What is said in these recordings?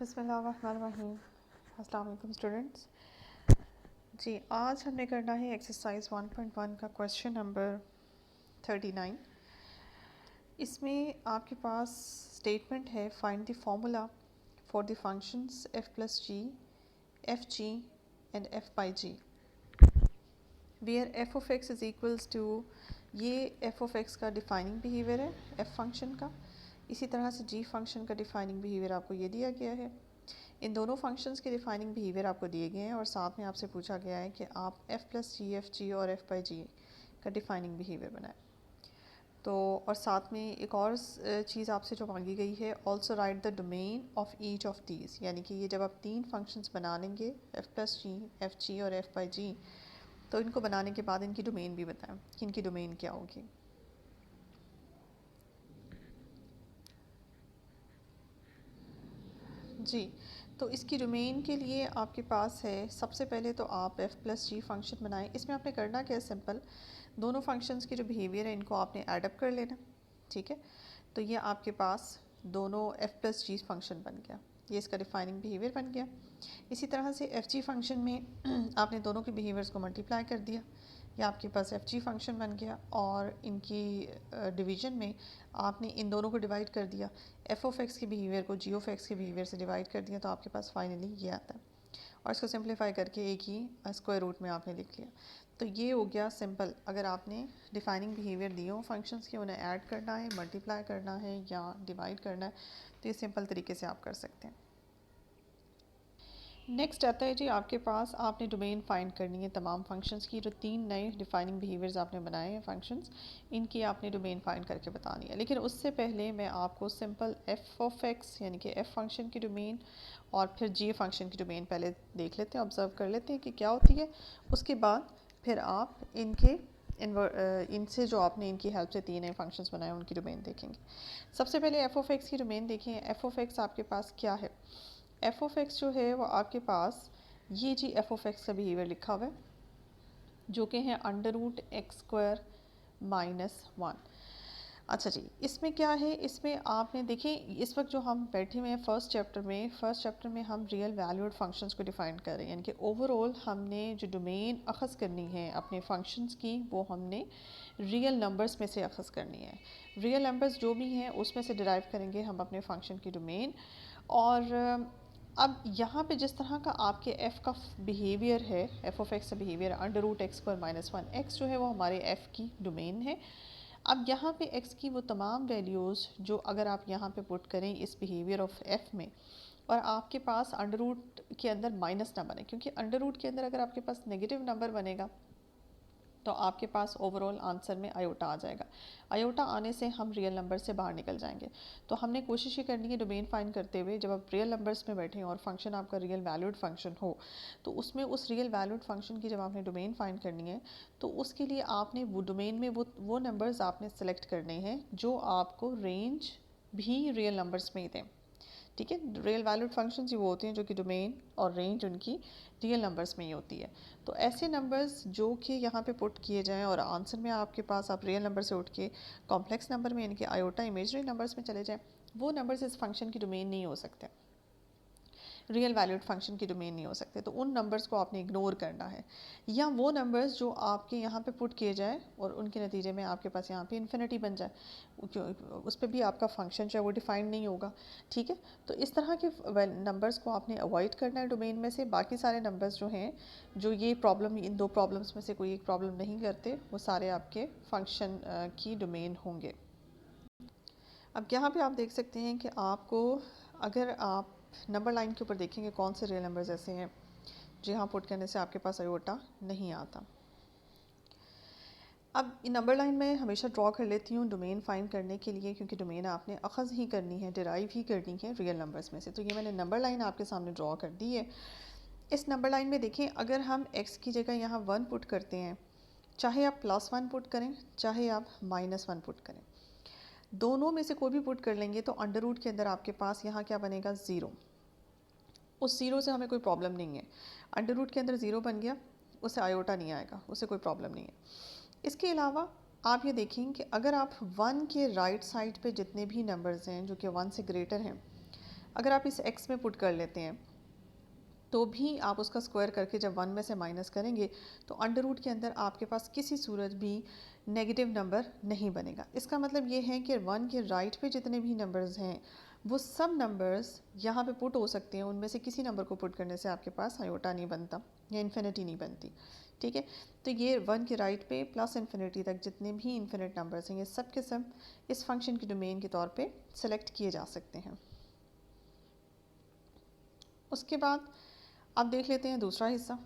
बिस्मिल्लाहिर्रहमानिर्रहीम। अस्सलाम वालेकुम स्टूडेंट्स। जी, आज हमने करना है एक्सरसाइज 1.1 का क्वेश्चन नंबर 39। इसमें आपके पास स्टेटमेंट है find the formula for the functions f plus g, f g and f by g where f of x is equals to, ये f ऑफ x का डिफाइनिंग बिहेवियर है f function का। इसी तरह से g फंक्शन का defining behaviour आपको ये दिया गया है। इन दोनों फंक्शंस के डिफाइनिंग बिहेवियर आपको दिए गए हैं और साथ में आपसे पूछा गया है कि आप f प्लस जी, एफ जी और f बाई जी का डिफाइनिंग बिहेवियर बनाएं। तो और साथ में एक और चीज़ आपसे जो मांगी गई है, also right the domain of each of these, यानी कि ये जब आप तीन फंक्शंस बना लेंगे f प्लस जी, एफ जी और f बाई जी, तो इनको बनाने के बाद इनकी डोमेन भी बताएं कि इनकी डोमेन क्या होगी। जी, तो इसकी डोमेन के लिए आपके पास है, सबसे पहले तो आप f प्लस जी फंक्शन बनाएं। इसमें आपने करना क्या है, सिंपल दोनों फंक्शंस की जो बिहेवियर है इनको आपने एडअप कर लेना, ठीक है। तो ये आपके पास दोनों f प्लस जी फंक्शन बन गया, ये इसका डिफाइनिंग बिहेवियर बन गया। इसी तरह से एफ जी फंक्शन में आपने दोनों के बिहेवियर्स को मल्टीप्लाई कर दिया, ये आपके पास एफ जी फंक्शन बन गया। और इनकी डिवीजन में आपने इन दोनों को डिवाइड कर दिया, एफ ऑफ एक्स के बिहेवियर को जी ऑफ एक्स के बिहेवियर से डिवाइड कर दिया, तो आपके पास फाइनली ये आता है। और इसको सिंप्लीफाई करके एक ही स्क्वायर रूट में आपने लिख लिया। तो ये हो गया सिंपल। अगर आपने डिफाइनिंग बिहेवियर दिए हो फंक्शंस के, उन्हें ऐड करना है, मल्टीप्लाई करना है या डिवाइड करना है, तो ये सिंपल तरीके से आप कर सकते हैं। नेक्स्ट आता है जी, आपके पास आपने डोमेन फाइंड करनी है तमाम फंक्शंस की। जो तीन नए डिफाइनिंग बिहेवियर्स आपने बनाए हैं फंक्शंस, इनकी आपने डोमेन फाइंड करके बतानी है। लेकिन उससे पहले मैं आपको सिंपल एफ ऑफ एक्स यानी कि एफ फंक्शन की डोमेन और फिर जी फंक्शन की डोमेन पहले देख लेते हैं, ऑब्जर्व कर लेते हैं कि क्या होती है। उसके बाद फिर आप इनसे जो आपने इनकी हेल्प से तीन नए फंक्शंस बनाए उनकी डोमेन देखेंगे। सबसे पहले एफ ऑफ एक्स की डोमेन देखें। एफ ऑफ एक्स आपके पास क्या है, एफ ऑफ एक्स जो है वो आपके पास ये जी एफ ऑफ एक्स का बिहेवियर लिखा हुआ है, जो कि है under root x square minus one. अच्छा जी, इसमें क्या है, इसमें आपने देखें इस वक्त जो हम बैठे हुए हैं फर्स्ट चैप्टर में हम रियल वैल्यूड फंक्शंस को डिफाइन कर रहे हैं। यानी कि ओवरऑल हमने जो डोमेन अखज़ करनी है अपने फंक्शंस की, वो हमने रियल नंबर्स में से अखज़ करनी है। रियल नंबर्स जो भी हैं उसमें से डिराइव करेंगे हम अपने फंक्शन की डोमेन। और अब यहाँ पे जिस तरह का आपके f का बिहेवियर है, f ऑफ x का behaviour under root x square minus one, x जो है वो हमारे f की डोमेन है। अब यहाँ पे x की वो तमाम वैल्यूज़ जो अगर आप यहाँ पे पुट करें इस बिहेवियर ऑफ f में, और आपके पास अंडर रूट के अंदर माइनस ना बने, क्योंकि अंडर रूट के अंदर अगर आपके पास नेगेटिव नंबर बनेगा तो आपके पास ओवरऑल आंसर में आयोटा आ जाएगा। आयोटा आने से हम रियल नंबर से बाहर निकल जाएंगे। तो हमने कोशिश ये करनी है डोमेन फाइंड करते हुए, जब आप रियल नंबर्स में बैठें और फंक्शन आपका रियल वैल्यूड फंक्शन हो, तो उसमें उस रियल वैल्यूड फंक्शन की जब आपने डोमेन फाइंड करनी है, तो उसके लिए आपने वो डोमेन में वो नंबर्स आपने सेलेक्ट करने हैं जो आपको रेंज भी रियल नंबर्स में ही दें, ठीक है। रियल वैल्यूड फंक्शंस ही वो होते हैं जो कि डोमेन और रेंज उनकी रियल नंबर्स में ही होती है। तो ऐसे नंबर्स जो कि यहाँ पे पुट किए जाएं और आंसर में आपके पास आप रियल नंबर से उठ के कॉम्प्लेक्स नंबर में यानी कि आयोटा इमेजरी नंबर्स में चले जाएं, वो नंबर्स इस फंक्शन की डोमेन नहीं हो सकते, रियल वैल्यूड फंक्शन की डोमेन नहीं हो सकते। तो उन नंबर्स को आपने इग्नोर करना है, या वो नंबर्स जो आपके यहाँ पे पुट किए जाए और उनके नतीजे में आपके पास यहाँ पे इन्फिनिटी बन जाए, उस पर भी आपका फंक्शन जो है वो डिफाइंड नहीं होगा, ठीक है। तो इस तरह के नंबर्स को आपने अवॉइड करना है डोमेन में से। बाकी सारे नंबर्स जो हैं, जो ये प्रॉब्लम, इन दो प्रॉब्लम्स में से कोई एक प्रॉब्लम नहीं करते, वो सारे आपके फंक्शन की डोमेन होंगे। अब यहाँ पे आप देख सकते हैं कि आपको, अगर आप नंबर लाइन के ऊपर देखेंगे कौन से रियल नंबर्स ऐसे हैं जो यहाँ पुट करने से आपके पास आयोटा नहीं आता। अब नंबर लाइन में हमेशा ड्रॉ कर लेती हूँ डोमेन फाइंड करने के लिए, क्योंकि डोमेन आपने अखज़ ही करनी है, डिराइव ही करनी है रियल नंबर्स में से। तो ये मैंने नंबर लाइन आपके सामने ड्रॉ कर दी है। इस नंबर लाइन में देखें, अगर हम x की जगह यहाँ 1 पुट करते हैं, चाहे आप +1 पुट करें चाहे आप -1 पुट करें, दोनों में से कोई भी पुट कर लेंगे तो अंडर रूट के अंदर आपके पास यहाँ क्या बनेगा, 0। उस 0 से हमें कोई प्रॉब्लम नहीं है। अंडर रूट के अंदर 0 बन गया, उससे आयोटा नहीं आएगा, उससे कोई प्रॉब्लम नहीं है। इसके अलावा आप ये देखें कि अगर आप 1 के राइट साइड पे जितने भी नंबर्स हैं जो कि 1 से ग्रेटर हैं, अगर आप इस x में पुट कर लेते हैं तो भी आप उसका स्क्वायर करके जब 1 में से माइनस करेंगे तो अंडर रूट के अंदर आपके पास किसी सूरत भी नेगेटिव नंबर नहीं बनेगा। इसका मतलब ये है कि 1 के राइट पे जितने भी नंबर्स हैं वो सब नंबर्स यहाँ पे पुट हो सकते हैं। उनमें से किसी नंबर को पुट करने से आपके पास आयोटा नहीं बनता या इन्फिनिटी नहीं बनती। ठीक है, तो ये 1 के राइट पे प्लस इन्फिनिटी तक जितने भी इन्फिनिट नंबर्स हैं ये सब के सब इस फंक्शन की डोमेन के तौर पे सेलेक्ट किए जा सकते हैं। उसके बाद अब देख लेते हैं दूसरा हिस्सा।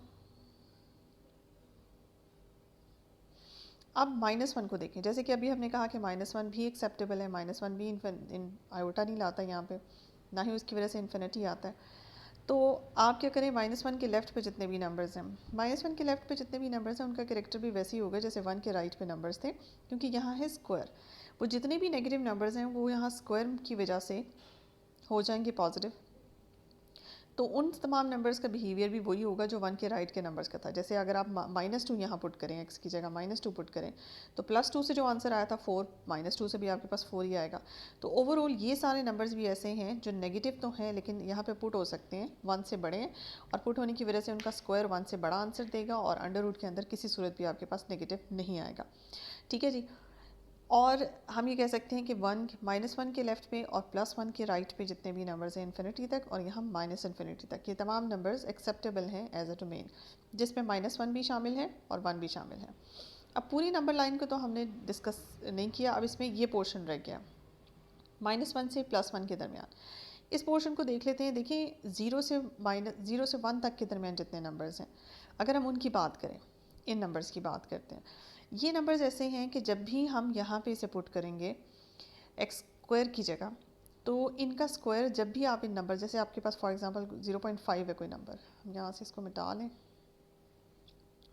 अब -1 को देखें। जैसे कि अभी हमने कहा कि -1 भी एक्सेप्टेबल है, -1 भी इन आयोटा नहीं लाता यहाँ पे, ना ही उसकी वजह से इन्फिनिटी आता है। तो आप क्या करें, -1 के लेफ़्ट पे जितने भी नंबर्स हैं, -1 के लेफ़्ट पे जितने भी नंबर्स हैं उनका कैरेक्टर भी वैसे ही होगा जैसे 1 के राइट पे नंबर्स थे, क्योंकि यहाँ है स्क्वायर। वो जितने भी नेगेटिव नंबर्स हैं वो यहाँ स्क्वायर की वजह से हो जाएंगे पॉजिटिव। तो उन तमाम नंबर्स का बिहेवियर भी वही होगा जो 1 के राइट के नंबर्स का था। जैसे अगर आप -2 यहाँ पुट करें, x की जगह -2 पुट करें, तो +2 से जो आंसर आया था 4, -2 से भी आपके पास 4 ही आएगा। तो ओवरऑल ये सारे नंबर्स भी ऐसे हैं जो नेगेटिव तो हैं लेकिन यहाँ पे पुट हो सकते हैं, 1 से बड़े हैं, और पुट होने की वजह से उनका स्क्वायर 1 से बड़ा आंसर देगा और अंडर रूट के अंदर किसी सूरत भी आपके पास नेगेटिव नहीं आएगा। ठीक है जी। और हम ये कह सकते हैं कि -1 के लेफ़्ट पे और +1 के राइट पे जितने भी नंबर्स हैं इन्फिनिटी तक और यहाँ -इन्फिनिटी तक, ये तमाम नंबर्स एक्सेप्टेबल हैं एज अ डोमेन, जिसमें -1 भी शामिल है और 1 भी शामिल है। अब पूरी नंबर लाइन को तो हमने डिस्कस नहीं किया, अब इसमें ये पोर्शन रह गया -1 से +1 के दरमियान। इस पोर्शन को देख लेते हैं। देखिए 0 से 1 तक के दरमियान जितने नंबर्स हैं, अगर हम उनकी बात करें, इन नंबर्स की बात करते हैं, ये नंबर्स ऐसे हैं कि जब भी हम यहाँ पे इसे पुट करेंगे एक्स स्क्वायर की जगह, तो इनका स्क्वायर जब भी आप इन नंबर, जैसे आपके पास फॉर एग्जांपल 0.5 है कोई नंबर, हम यहाँ से इसको मिटा लें।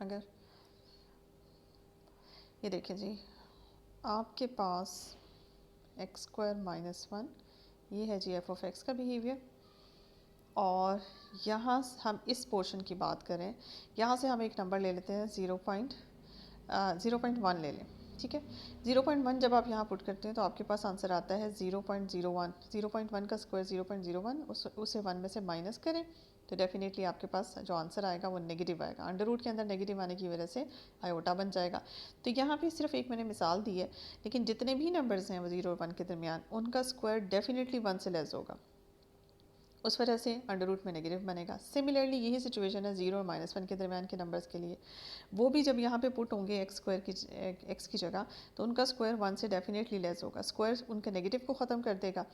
अगर ये देखें जी, आपके पास एक्स स्क्वायर -1, ये है जी f(x) का बिहेवियर। और यहाँ हम इस पोर्शन की बात करें, यहाँ से हम एक नंबर ले लेते हैं 0.1 ले लें। ठीक है, 0.1 जब आप यहाँ पुट करते हैं तो आपके पास आंसर आता है 0.01। 0.1 का स्क्वायर 0.01, उसे 1 में से माइनस करें तो डेफिनेटली आपके पास जो आंसर आएगा वो नेगेटिव आएगा। अंडर रूट के अंदर नेगेटिव आने की वजह से आयोटा बन जाएगा। तो यहाँ पे सिर्फ एक मैंने मिसाल दी है, लेकिन जितने भी नंबर्स हैं वो 0 और 1 के दरमियान, उनका स्क्वायर डेफिनेटली 1 से लेस होगा, उस वजह से अंडर रूट में नेगेटिव बनेगा। सिमिलरली यही सिचुएशन है 0 और -1 के दरमियान के नंबर्स के लिए। वो भी जब यहाँ पे पुट होंगे एक्स की जगह, तो उनका स्क्वायर 1 से डेफिनेटली लेस होगा। स्क्वायर उनके नेगेटिव को ख़त्म कर देगा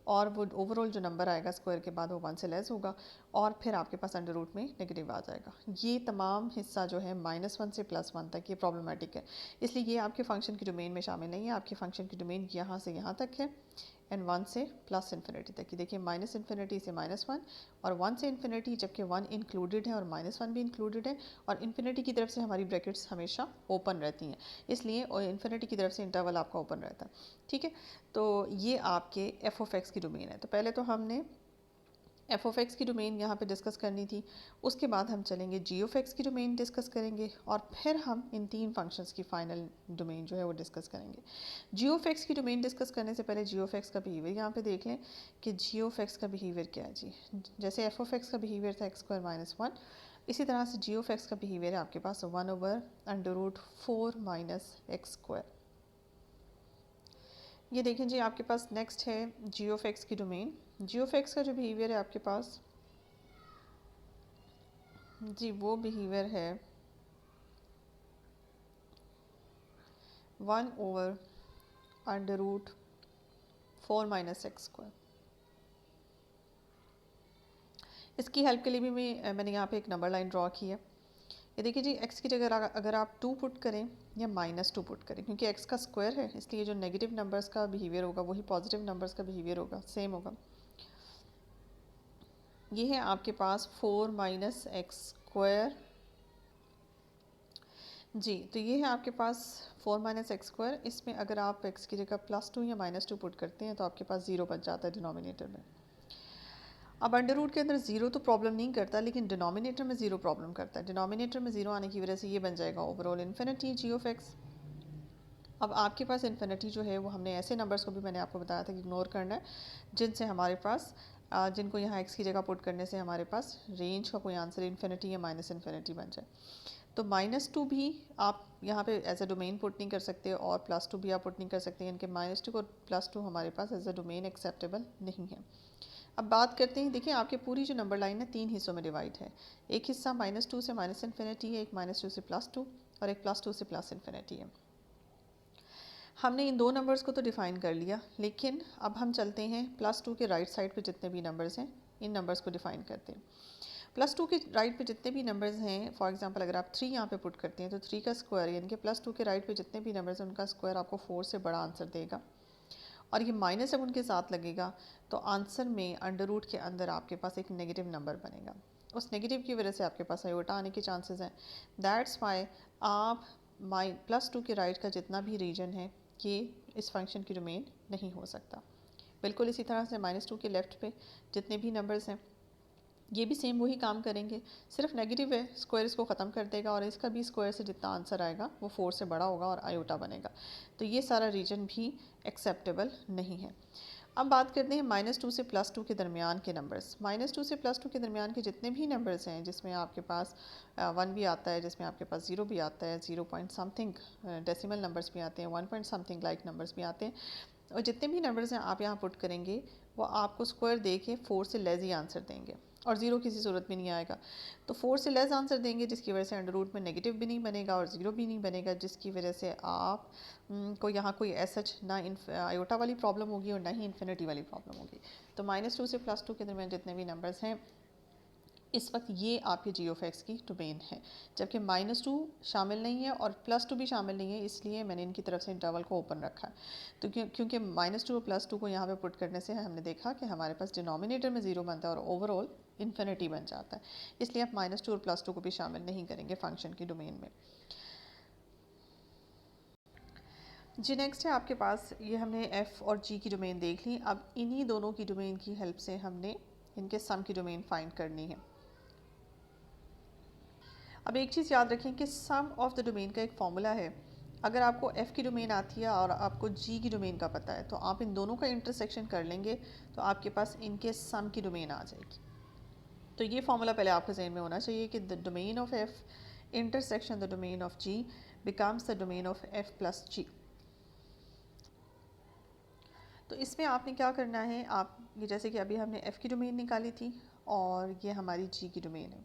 और वो ओवरऑल जो नंबर आएगा स्क्वायर के बाद वो 1 से लेस होगा और फिर आपके पास अंडर रूट में नेगेटिव आ जाएगा। ये तमाम हिस्सा जो है -1 से +1 तक ये प्रॉब्लमेटिक है, इसलिए ये आपके फंक्शन की डोमेन में शामिल नहीं है। आपकी फंक्शन की डोमेन यहाँ से यहाँ तक है एंड 1 से +इन्फिनिटी तक की। देखिए -इन्फिनिटी से -1 और 1 से इन्फिनिटी, जबकि 1 इंक्लूडेड है और -1 भी इंक्लूडेड है, और इन्फिनिटी की तरफ से हमारी ब्रैकेट्स हमेशा ओपन रहती हैं, इसलिए और इन्फिनिटी की तरफ से इंटरवल आपका ओपन रहता है। ठीक है, तो ये आपके f(x) की डोमेन है। तो पहले तो हमने f(x) की डोमेन यहाँ पे डिस्कस करनी थी, उसके बाद हम चलेंगे g(x) की डोमेन डिस्कस करेंगे और फिर हम इन 3 फंक्शंस की फाइनल डोमेन जो है वो डिस्कस करेंगे। g(x) की डोमेन डिस्कस करने से पहले g(x) का बिहेवियर यहाँ पे देख लें कि g(x) का बिहेवियर क्या है जी। जैसे f(x) का बिहेवियर था x² - 1, इसी तरह से g(x) का बिहेवियर है आपके पास 1/√4 - x²। ये देखें जी, आपके पास नेक्स्ट है g(x) की डोमेन। g(x) का जो बिहेवियर है आपके पास जी, वो बिहेवियर है 1/√4 - x²। इसकी हेल्प के लिए भी मैंने यहाँ पे एक नंबर लाइन ड्रॉ की है। ये देखिए जी, x की जगह अगर आप 2 पुट करें या -2 पुट करें, क्योंकि x का स्क्वायर है इसलिए जो नेगेटिव नंबर्स का बिहेवियर होगा वही पॉजिटिव नंबर्स का बिहेवियर होगा, सेम होगा। ये है आपके पास 4 - x² जी। तो ये है आपके पास 4 - x²। इसमें अगर आप x की जगह +2 या -2 पुट करते हैं तो आपके पास 0 बच जाता है डिनोमिनेटर में। अब अंडर रूट के अंदर 0 तो प्रॉब्लम नहीं करता, लेकिन डिनोमिनेटर में 0 प्रॉब्लम करता है। डिनोमिनेटर में 0 आने की वजह से ये बन जाएगा ओवरऑल इन्फिनिटी g(x). अब आपके पास इन्फिनिटी जो है वो हमने ऐसे नंबर्स को भी मैंने आपको बताया था कि इग्नोर करना है जिनसे हमारे पास जिनको यहाँ x की जगह पुट करने से हमारे पास रेंज का कोई आंसर इन्फिनिटी या माइनस इन्फिनिटी बन जाए। तो -2 भी आप यहाँ पे एज अ डोमेन पुट नहीं कर सकते और +2 भी आप पुट नहीं कर सकते, यानी कि -2 और +2 हमारे पास एज अ डोमेन एक्सेप्टेबल नहीं है। अब बात करते हैं, देखिए आपके पूरी जो नंबर लाइन है 3 हिस्सों में डिवाइड है। एक हिस्सा -2 से माइनस इन्फिनिटी है, एक -2 से +2 और एक +2 से प्लस इन्फिनिटी है। हमने इन दो नंबर्स को तो डिफ़ाइन कर लिया, लेकिन अब हम चलते हैं +2 के राइट साइड पे जितने भी नंबर्स हैं इन नंबर्स को डिफ़ाइन करते हैं। +2 के राइट पे जितने भी नंबर्स हैं, फॉर एग्जांपल अगर आप 3 यहाँ पे पुट करते हैं तो 3 का स्क्वायर यानी कि +2 के राइट पे जितने भी नंबर्स हैं उनका स्क्वायर आपको 4 से बड़ा आंसर देगा। और ये माइनस जब उनके साथ लगेगा तो आंसर में अंडर रूट के अंदर आपके पास एक नेगेटिव नंबर बनेगा। उस नेगेटिव की वजह से आपके पास आयोटा आने के चांसेस हैं। दैट्स वाई आप +2 के राइट का जितना भी रीजन है ये इस फंक्शन की डोमेन नहीं हो सकता। बिल्कुल इसी तरह से -2 के लेफ़्ट पे जितने भी नंबर्स हैं ये भी सेम वही काम करेंगे, सिर्फ नेगेटिव है, स्क्वायर इसको ख़त्म कर देगा और इसका भी स्क्वायर से जितना आंसर आएगा वो 4 से बड़ा होगा और आयोटा बनेगा। तो ये सारा रीजन भी एक्सेप्टेबल नहीं है। अब बात करते हैं -2 से +2 के दरमियान के नंबर्स। -2 से +2 के दरमियान के जितने भी नंबर्स हैं जिसमें आपके पास 1 भी आता है, जिसमें आपके पास 0 भी आता है, 0 पॉइंट समथिंग डेसिमल नंबर्स भी आते हैं, 1 पॉइंट समथिंग लाइक नंबर्स भी आते हैं, और जितने भी नंबर्स हैं आप यहाँ पुट करेंगे वो आपको स्क्वायर दे के 4 से लेस ही आंसर देंगे और 0 किसी सूरत में नहीं आएगा। तो 4 से लेस आंसर देंगे जिसकी वजह से अंडर रूट में नेगेटिव भी नहीं बनेगा और 0 भी नहीं बनेगा, जिसकी वजह से आप को यहाँ कोई एसच ना आयोटा वाली प्रॉब्लम होगी और ना ही इन्फिनिटी वाली प्रॉब्लम होगी। तो -2 से +2 के दरमियान जितने भी नंबर्स हैं इस वक्त ये आपके जी ऑफ एक्स की डोमेन है, जबकि -2 शामिल नहीं है और +2 भी शामिल नहीं है, इसलिए मैंने इनकी तरफ से इंटरवल को ओपन रखा है। तो क्योंकि -2 और +2 को यहाँ पे पुट करने से हमने देखा कि हमारे पास डिनोमिनेटर में 0 बनता है और ओवरऑल इन्फिनिटी बन जाता है, इसलिए आप -2 और +2 को भी शामिल नहीं करेंगे फंक्शन की डोमेन में। जी नेक्स्ट है आपके पास, ये हमने f और g की डोमेन देख ली। अब इन्हीं दोनों की डोमेन की हेल्प से हमने इनके सम की डोमेन फाइंड करनी है। अब एक चीज़ याद रखें कि सम ऑफ द डोमेन का एक फॉर्मूला है। अगर आपको f की डोमेन आती है और आपको g की डोमेन का पता है तो आप इन दोनों का इंटरसेक्शन कर लेंगे तो आपके पास इनके सम की डोमेन आ जाएगी। तो ये फॉर्मूला पहले आपके जहन में होना चाहिए कि the domain of f intersection the domain of g becomes the domain of f plus g। तो इसमें आपने क्या करना है, आप ये जैसे कि अभी हमने f की डोमेन निकाली थी और ये हमारी g की डोमेन है,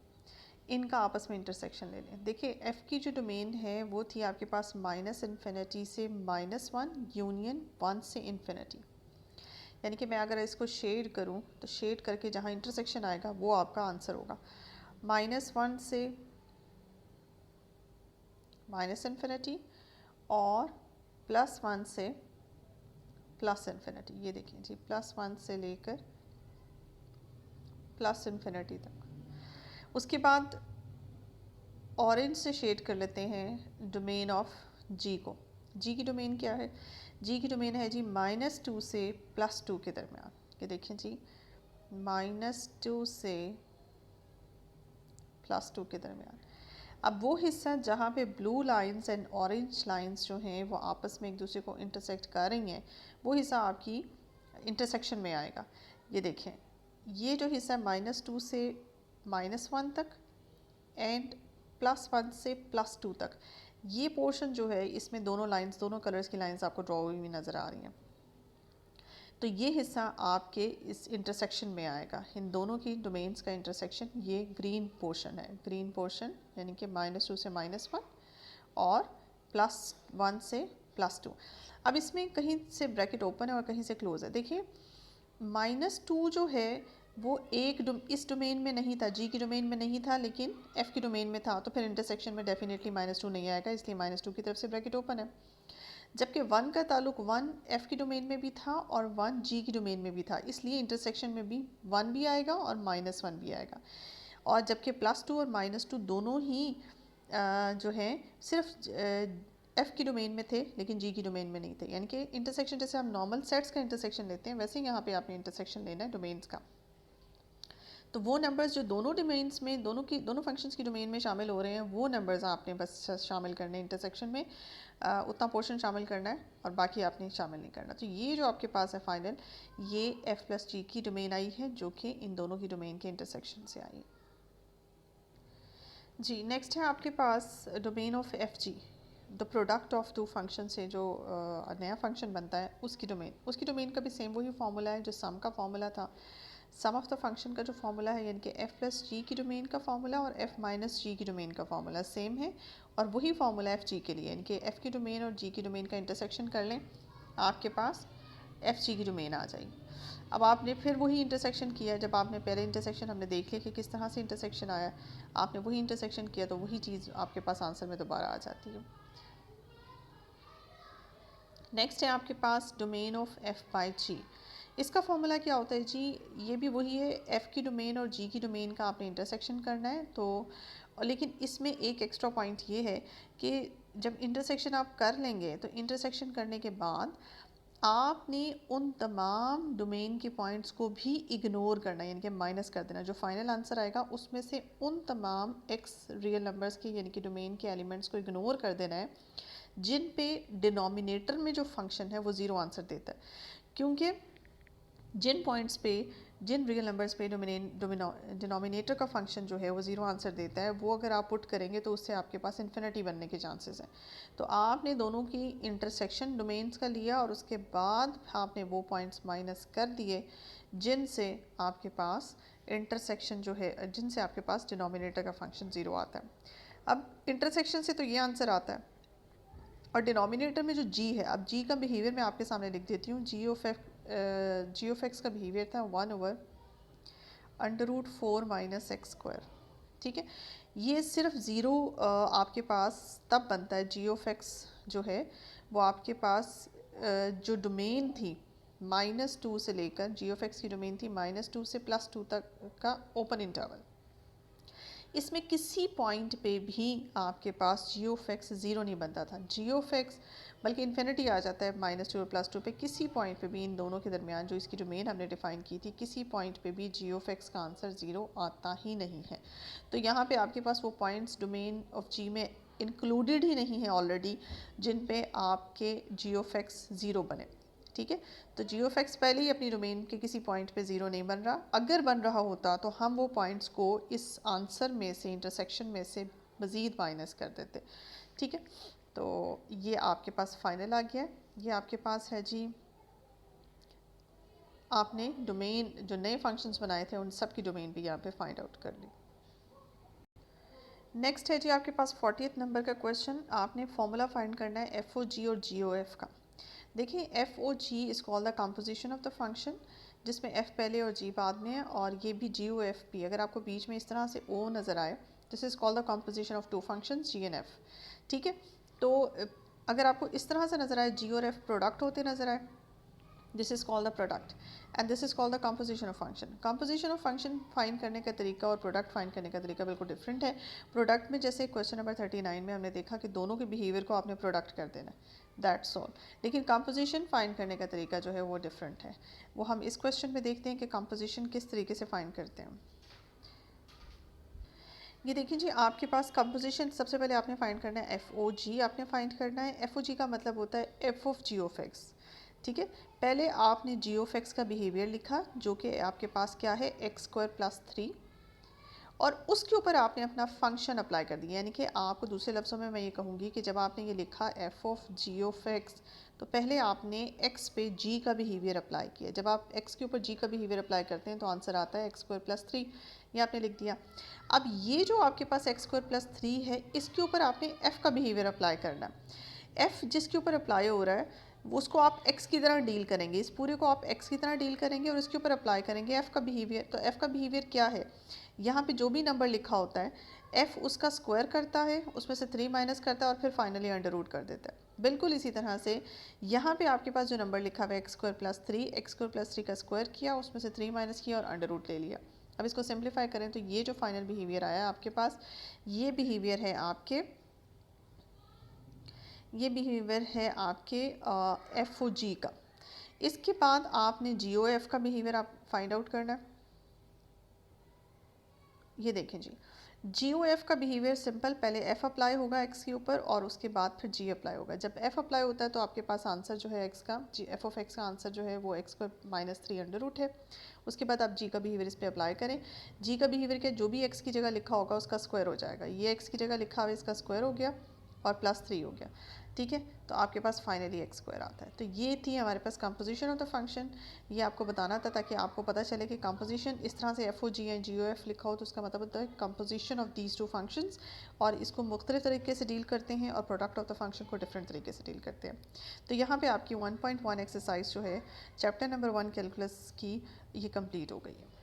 इनका आपस में इंटरसेक्शन ले लें। देखिए f की जो डोमेन है वो थी आपके पास -इन्फिनिटी से -1 यूनियन 1 से इन्फिनिटी, यानी कि मैं अगर इसको शेड करूं तो शेड करके जहां इंटरसेक्शन आएगा वो आपका आंसर होगा। -1 से इन्फिनिटी और +1 से प्लस इन्फिनिटी। ये देखिए जी, +1 से लेकर प्लस इन्फिनिटी तक। उसके बाद ऑरेंज से शेड कर लेते हैं डोमेन ऑफ जी को। जी की डोमेन क्या है, जी की डोमेन है जी -2 से +2 के दरमियान। ये देखें जी, -2 से +2 के दरमियान। अब वो हिस्सा जहाँ पे blue lines and orange lines जो हैं वो आपस में एक दूसरे को इंटरसेक्ट कर रही हैं, वो हिस्सा आपकी इंटरसेक्शन में आएगा। ये देखें, ये जो हिस्सा -2 से -1 तक एंड +1 से +2 तक, ये पोर्शन जो है इसमें दोनों लाइंस, दोनों कलर्स की लाइंस आपको ड्रॉ हुई हुई नज़र आ रही हैं। तो ये हिस्सा आपके इस इंटरसेक्शन में आएगा, इन दोनों की डोमेन्स का इंटरसेक्शन, ये ग्रीन पोर्शन है। ग्रीन पोर्शन यानी कि -2 से -1 और +1 से +2। अब इसमें कहीं से ब्रैकेट ओपन है और कहीं से क्लोज है। देखिए -2 जो है वो इस डोमेन में नहीं था, जी की डोमेन में नहीं था, लेकिन f की डोमेन में था, तो फिर इंटरसेक्शन में डेफिनेटली -2 नहीं आएगा, इसलिए -2 की तरफ से ब्रैकेट ओपन है। जबकि 1 का ताल्लुक 1 f की डोमेन में भी था और 1 g की डोमेन में भी था, इसलिए इंटरसेक्शन में भी 1 भी आएगा और -1 भी आएगा। और जबकि +2 और -2 दोनों ही जो हैं सिर्फ f की डोमेन में थे लेकिन g की डोमेन में नहीं थे, यानी कि इंटरसेक्शन जैसे हम नॉर्मल सेट्स का इंटरसेक्शन लेते हैं वैसे ही यहाँ पे आपने इंटरसेक्शन लेना है डोमेन्स का। तो वो नंबर्स जो दोनों डोमेन्स में, दोनों फंक्शंस की डोमेन में शामिल हो रहे हैं, वो नंबर्स आपने बस शामिल करने हैं इंटरसेक्शन में, उतना पोर्शन शामिल करना है और बाकी आपने शामिल नहीं करना। तो ये जो आपके पास है फाइनल, ये एफ प्लस जी की डोमेन आई है जो कि इन दोनों की डोमेन के इंटरसेक्शन से आई है। जी नेक्स्ट है आपके पास domain of F G, the product of two function से जो नया फंक्शन बनता है उसकी डोमेन का भी सेम वही फार्मूला है जो सम का फार्मूला था। सम ऑफ द फंक्शन का जो फार्मूला है यानी कि एफ प्लस जी की डोमेन का फार्मूला और एफ माइनस जी की डोमेन का फार्मूला सेम है, और वही फार्मूला एफ जी के लिए, यानी कि एफ की डोमेन और जी की डोमेन का इंटरसेक्शन कर लें, आपके पास एफ जी की डोमेन आ जाएगी। अब आपने फिर वही इंटरसेक्शन किया, जब आपने पहले इंटरसेक्शन हमने देख लिया कि किस तरह से इंटरसेक्शन आया, आपने वही इंटरसेक्शन किया तो वही चीज़ आपके पास आंसर में दोबारा आ जाती है। नेक्स्ट है आपके पास डोमेन ऑफ एफ बाई जी। इसका फॉर्मूला क्या होता है जी, ये भी वही है, एफ़ की डोमेन और जी की डोमेन का आपने इंटरसेक्शन करना है। तो लेकिन इसमें एक एक्स्ट्रा पॉइंट ये है कि जब इंटरसेक्शन आप कर लेंगे तो इंटरसेक्शन करने के बाद आपने उन तमाम डोमेन के पॉइंट्स को भी इग्नोर करना है, यानी कि माइनस कर देना। जो फाइनल आंसर आएगा उसमें से उन तमाम एक्स रियल नंबर्स के यानी कि डोमेन के एलिमेंट्स को इग्नोर कर देना है जिन पे डिनोमिनेटर में जो फंक्शन है वो ज़ीरो आंसर देता है, क्योंकि जिन पॉइंट्स पे, जिन रियल नंबर्स पे डिनोमिनेटर का फंक्शन जो है वो ज़ीरो आंसर देता है, वो अगर आप पुट करेंगे तो उससे आपके पास इन्फिनिटी बनने के चांसेस हैं। तो आपने दोनों की इंटरसेक्शन डोमेन्स का लिया और उसके बाद आपने वो पॉइंट्स माइनस कर दिए जिनसे आपके पास इंटरसेक्शन जो है, जिनसे आपके पास डिनोमिनेटर का फंक्शन ज़ीरो आता है। अब इंटरसेक्शन से तो ये आंसर आता है, और डिनोमिनेटर में जो जी है, अब जी का बिहेवियर मैं आपके सामने लिख देती हूँ। जी ऑफ एक्स का बिहेवियर था 1/√4 माइनस एक्स स्क्वायर। ठीक है, ये सिर्फ ज़ीरो आपके पास तब बनता है, जी ऑफ एक्स जो है वो आपके पास जो डोमेन थी -2 से लेकर, जी ऑफ एक्स की डोमेन थी -2 से +2 तक का ओपन इंटरवल, इसमें किसी पॉइंट पे भी आपके पास जी ऑफ एक्स ज़ीरो नहीं बनता था। जी ऑफ एक्स बल्कि इन्फिनिटी आ जाता है -2 और +2 पे। किसी पॉइंट पे भी इन दोनों के दरमियान जो इसकी डोमेन हमने डिफ़ाइन की थी, किसी पॉइंट पे भी जी ऑफ एक्स का आंसर ज़ीरो आता ही नहीं है। तो यहाँ पे आपके पास वो पॉइंट्स डोमेन ऑफ जी में इंक्लूडेड ही नहीं है ऑलरेडी, जिन पे आपके जी ऑफ एक्स ज़ीरो बने। ठीक है, तो जी ऑफ एक्स पहले ही अपनी डोमेन के किसी पॉइंट पे ज़ीरो नहीं बन रहा। अगर बन रहा होता तो हम वो पॉइंट्स को इस आंसर में से, इंटरसेक्शन में से मज़ीद माइनस कर देते। ठीक है, तो ये आपके पास फाइनल आ गया है। ये आपके पास है जी, आपने डोमेन जो नए फंक्शंस बनाए थे उन सब की डोमेन भी यहाँ पे फाइंड आउट कर ली। नेक्स्ट है जी आपके पास 40th नंबर का क्वेश्चन। आपने फॉर्मूला फाइंड करना है एफ ओ जी और जी ओ एफ का। देखिए, f o g is called the composition of the function, जिसमें एफ पहले और जी बाद में है, और ये भी जी ओ एफ भी। अगर आपको बीच में इस तरह से ओ नज़र आए, this is called the composition of two functions g and f. ठीक है, तो अगर आपको इस तरह से नज़र आए, जी और एफ प्रोडक्ट होते नज़र आए, this is called the product, and this is called the composition of function. Composition of function find करने का तरीका और प्रोडक्ट फाइंड करने का तरीका बिल्कुल डिफरेंट है। प्रोडक्ट में जैसे क्वेश्चन नंबर 39 में हमने देखा कि दोनों के बिहेवियर को आपने प्रोडक्ट कर देना, दैट्स ऑल। लेकिन कंपोजिशन फाइंड करने का तरीका जो है वो डिफरेंट है। वो हम इस क्वेश्चन में देखते हैं कि कंपोजिशन किस तरीके से फाइंड करते हैं। ये देखिए जी, आपके पास कंपोजिशन सबसे पहले आपने फाइंड करना है एफ ओ जी, आपने फाइंड करना है। एफ ओ जी का मतलब होता है f of g of x. ठीक है, पहले आपने जी ऑफ एक्स का बिहेवियर लिखा जो कि आपके पास क्या है, एक्स स्क्वायर प्लस 3, और उसके ऊपर आपने अपना फंक्शन अप्लाई कर दिया। यानी कि आपको दूसरे लफ्ज़ों में मैं ये कहूँगी कि जब आपने ये लिखा f of g of x, तो पहले आपने एक्स पे जी का बिहेवियर अप्लाई किया। जब आप एक्स के ऊपर जी का बिहेवियर अप्लाई करते हैं तो आंसर आता है एक्स स्क्वायर प्लस 3, ये आपने लिख दिया। अब ये जो आपके पास एक्स स्क्वायर प्लस 3 है, इसके ऊपर आपने एफ़ का बिहेवियर अप्लाई करना। एफ़ जिसके ऊपर अप्लाई हो रहा है उसको आप एक्स की तरह डील करेंगे, इस पूरे को आप एक्स की तरह डील करेंगे और इसके ऊपर अप्लाई करेंगे एफ़ का बिहेवियर। तो एफ़ का बिहेवियर क्या है, यहाँ पे जो भी नंबर लिखा होता है एफ़ उसका स्क्वायर करता है, उसमें से 3 माइनस करता है और फिर फाइनली अंडर रूट कर देता है। बिल्कुल इसी तरह से यहाँ पे आपके पास जो नंबर लिखा हुआ है x square plus 3, x square plus 3 का स्क्वायर किया, उसमें से 3 माइनस किया और अंडर रूट ले लिया। अब इसको सिंप्लीफाई करें तो ये जो फाइनल बिहेवियर आया आपके पास, ये बिहेवियर है आपके एफ ओ जी का। इसके बाद आपने जी ओ एफ का बिहेवियर आप फाइंड आउट करना है। ये देखें जी, जी ओ एफ का बिहेवियर सिंपल, पहले एफ अप्लाई होगा एक्स के ऊपर और उसके बाद फिर जी अप्लाई होगा। जब एफ अप्लाई होता है तो आपके पास आंसर जो है एक्स का, जी एफ ऑफ एक्स का आंसर जो है वो एक्स पर -3 अंडर रूट है। उसके बाद आप जी का बिहेवियर इस पर अप्लाई करें। जी का बिहेवियर क्या, जो भी एक्स की जगह लिखा होगा उसका स्क्वायर हो जाएगा। ये एक्स की जगह लिखा हुआ है, इसका स्क्वायर हो गया और +3 हो गया। ठीक है, तो आपके पास फाइनली एक्स स्क्वायर आता है। तो ये थी हमारे पास कंपोजिशन ऑफ द फंक्शन। ये आपको बताना था ताकि आपको पता चले कि कंपोजिशन इस तरह से f o g and g o f लिखा हो तो उसका मतलब होता है composition of these two functions, और इसको मुख्तलिफ तरीके से डील करते हैं और प्रोडक्ट ऑफ द फंक्शन को डिफरेंट तरीके से डील करते हैं। तो यहाँ पे आपकी 1.1 एक्सरसाइज जो है चैप्टर नंबर 1 कैलकुलस की ये कंप्लीट हो गई है।